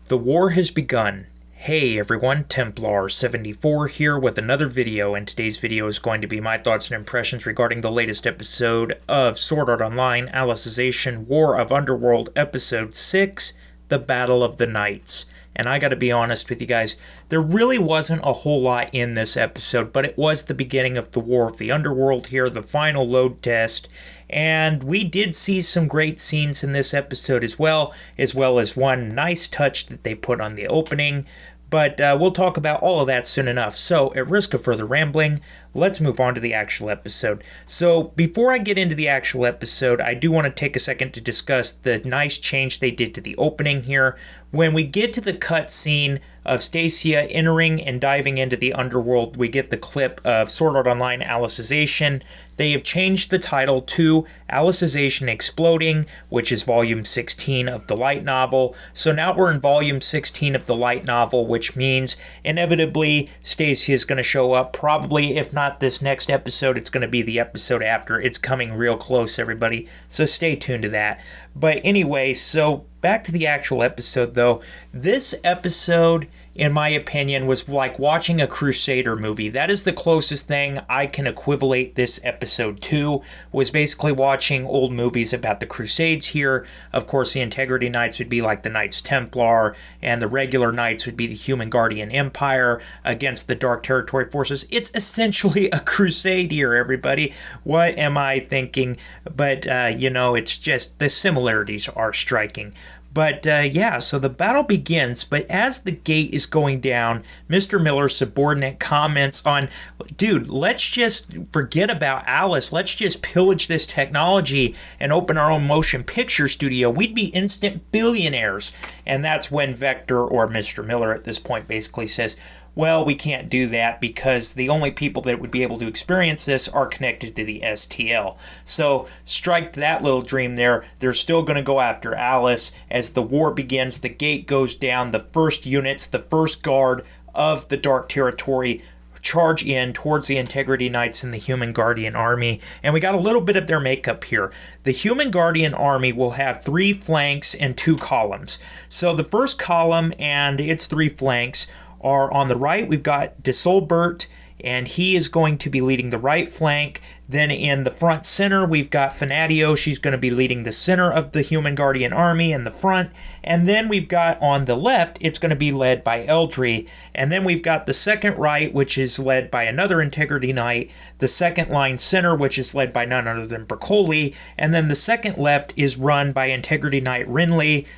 The war has begun. Hey everyone, Templar74 here with another video, and today's video is going to be my thoughts and impressions regarding the latest episode of Sword Art Online, Alicization War of Underworld, Episode 6, The Battle of the Knights. And I gotta be honest with you guys, there really wasn't a whole lot in this episode, but it was the beginning of the War of the Underworld here, the final load test, and we did see some great scenes in this episode as well as one nice touch that they put on the opening. But we'll talk about all of that soon enough. So, at risk of further rambling, let's move on to the actual episode. So, before I get into the actual episode, I do want to take a second to discuss the nice change they did to the opening here. When we get to the cut scene of Stacia entering and diving into the underworld, we get the clip of Sword Art Online Alicization. They have changed the title to Alicization Exploding, which is Volume 16 of the light novel. So now we're in Volume 16 of the light novel, which means inevitably Stacia is going to show up. Probably, if not this next episode, it's going to be the episode after. It's coming real close, everybody. So stay tuned to that. But anyway, so back to the actual episode, though. This episode, in my opinion, was like watching a Crusader movie. That is the closest thing I can equivalent this episode to, was basically watching old movies about the Crusades here. Of course, the Integrity Knights would be like the Knights Templar, and the regular Knights would be the Human Guardian Empire against the Dark Territory forces. It's essentially a crusade here, everybody. What am I thinking? But, it's just the similarities are striking. But so the battle begins, but as the gate is going down, Mr. Miller's subordinate comments on, dude, let's just forget about Alice. Let's just pillage this technology and open our own motion picture studio. We'd be instant billionaires. And that's when Vector, or Mr. Miller at this point, basically says, well, we can't do that because the only people that would be able to experience this are connected to the STL. So strike that little dream there. They're still going to go after Alice. As the war begins, the gate goes down. The first units, the first guard of the Dark Territory charge in towards the Integrity Knights and the Human Guardian Army. And we got a little bit of their makeup here. The Human Guardian Army will have 3 flanks and 2 columns. So the first column and its 3 flanks are on the right. We've got Desolbert, and he is going to be leading the right flank. Then in the front center, we've got Fanatio. She's going to be leading the center of the Human Guardian Army in the front. And then we've got on the left, it's going to be led by Eldry. And then we've got the second right, which is led by another Integrity Knight. The second line center, which is led by none other than Broccoli. And then the second left is run by Integrity Knight Rinley,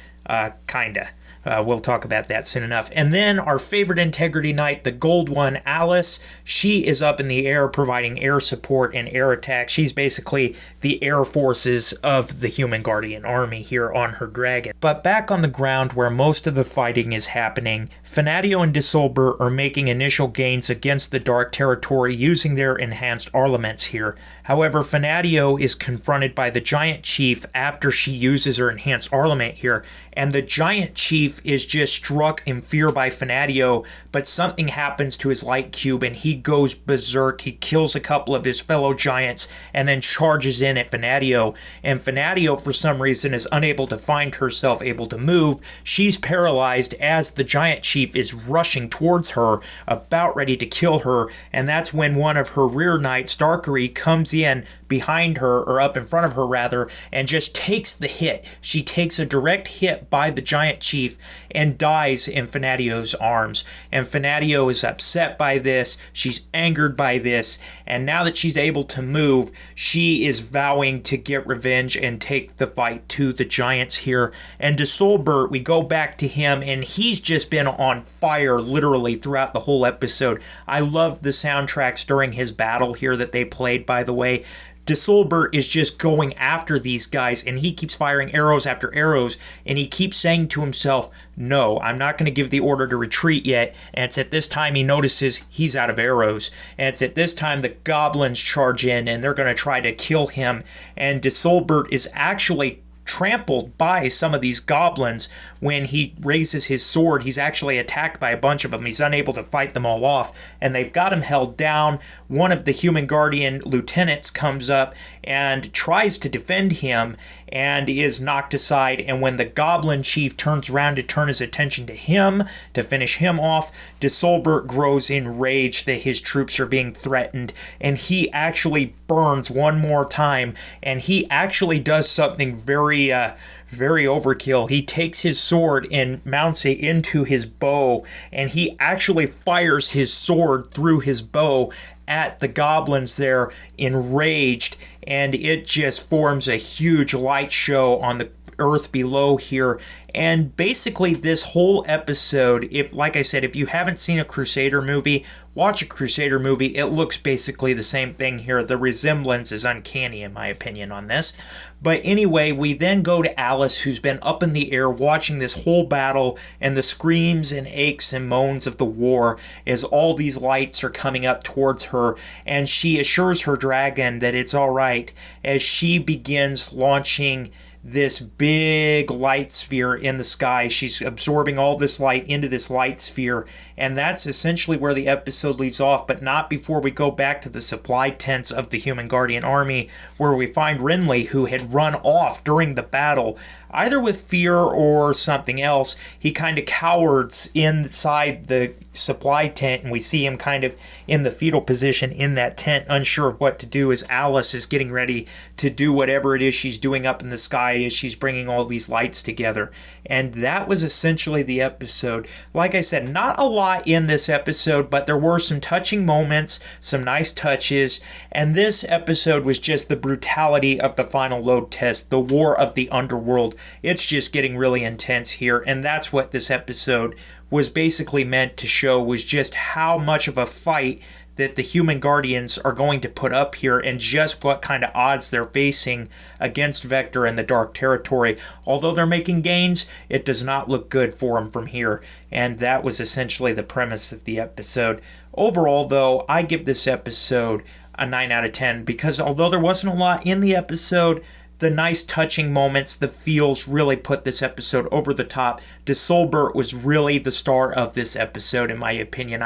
kinda. We'll talk about that soon enough. And then our favorite Integrity Knight, the gold one, Alice, she is up in the air providing air support and air attack. She's basically the air forces of the Human Guardian Army here on her dragon. But back on the ground where most of the fighting is happening, Fanatio and Desolbert are making initial gains against the Dark Territory using their enhanced armaments here. However, Fanatio is confronted by the Giant Chief after she uses her enhanced armament here, and the Giant Chief is just struck in fear by Fanatio, but something happens to his light cube and he goes berserk. He kills a couple of his fellow giants and then charges in at Fanatio, and Fanatio for some reason is unable to find herself able to move. She's paralyzed as the Giant Chief is rushing towards her, about ready to kill her, and that's when one of her rear knights, Darkery, comes in behind her, or up in front of her rather, and just takes the hit. She takes a direct hit by the Giant Chief and dies in Fanatio's arms. And Fanatio is upset by this, she's angered by this, and now that she's able to move, she is vowing to get revenge and take the fight to the giants here. And Desolbert, we go back to him, and he's just been on fire literally throughout the whole episode. I love the soundtracks during his battle here that they played, by the way. Desolbert is just going after these guys, and he keeps firing arrows after arrows, and he keeps saying to himself, no, I'm not going to give the order to retreat yet. And it's at this time he notices he's out of arrows, and it's at this time the goblins charge in, and they're going to try to kill him. And Desolbert is actually trampled by some of these goblins. When he raises his sword, he's actually attacked by a bunch of them. He's unable to fight them all off, and they've got him held down. One of the human guardian lieutenants comes up and tries to defend him and is knocked aside. And when the goblin chief turns around to turn his attention to him to finish him off, Desolbert grows enraged that his troops are being threatened, and he actually burns one more time, and he actually does something very overkill. He takes his sword and mounts it into his bow, and he actually fires his sword through his bow at the goblins there, enraged, and it just forms a huge light show on the earth below here. And basically this whole episode, like I said, if you haven't seen a Crusader movie, watch a Crusader movie. It looks basically the same thing here. The resemblance is uncanny in my opinion on this. But anyway, we then go to Alice, who's been up in the air watching this whole battle and the screams and aches and moans of the war as all these lights are coming up towards her, and she assures her dragon that it's all right as she begins launching this big light sphere in the sky. She's absorbing all this light into this light sphere, and that's essentially where the episode leaves off, but not before we go back to the supply tents of the Human Guardian Army, where we find Renly, who had run off during the battle, either with fear or something else. He kind of cowers inside the supply tent, and we see him kind of in the fetal position in that tent, unsure of what to do, as Alice is getting ready to do whatever it is she's doing up in the sky as she's bringing all these lights together. And that was essentially the episode. Like I said, not a lot in this episode, but there were some touching moments, some nice touches, and this episode was just the brutality of the final load test, the war of the Underworld. It's just getting really intense here, and that's what this episode was basically meant to show, was just how much of a fight that the Human Guardians are going to put up here, and just what kind of odds they're facing against Vector and the Dark Territory. Although they're making gains, it does not look good for them from here, and that was essentially the premise of the episode. Overall, though, I give this episode a 9 out of 10, because although there wasn't a lot in the episode, the nice touching moments, the feels really put this episode over the top. Desolbert was really the star of this episode, in my opinion.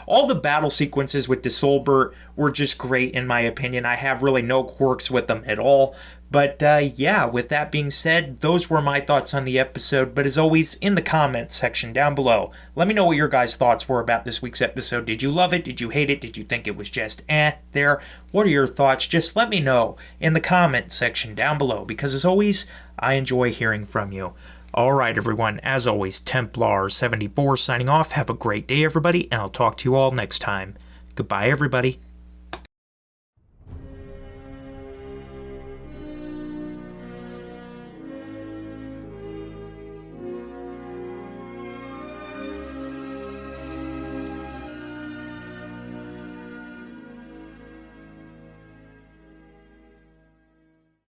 All the battle sequences with Desolbert were just great, in my opinion. I have really no quirks with them at all. But yeah, with that being said, those were my thoughts on the episode. But as always, in the comments section down below, let me know what your guys' thoughts were about this week's episode. Did you love it? Did you hate it? Did you think it was just there? What are your thoughts? Just let me know in the comment section down below, because as always, I enjoy hearing from you. Alright everyone, as always, Templar74 signing off. Have a great day everybody, and I'll talk to you all next time. Goodbye everybody.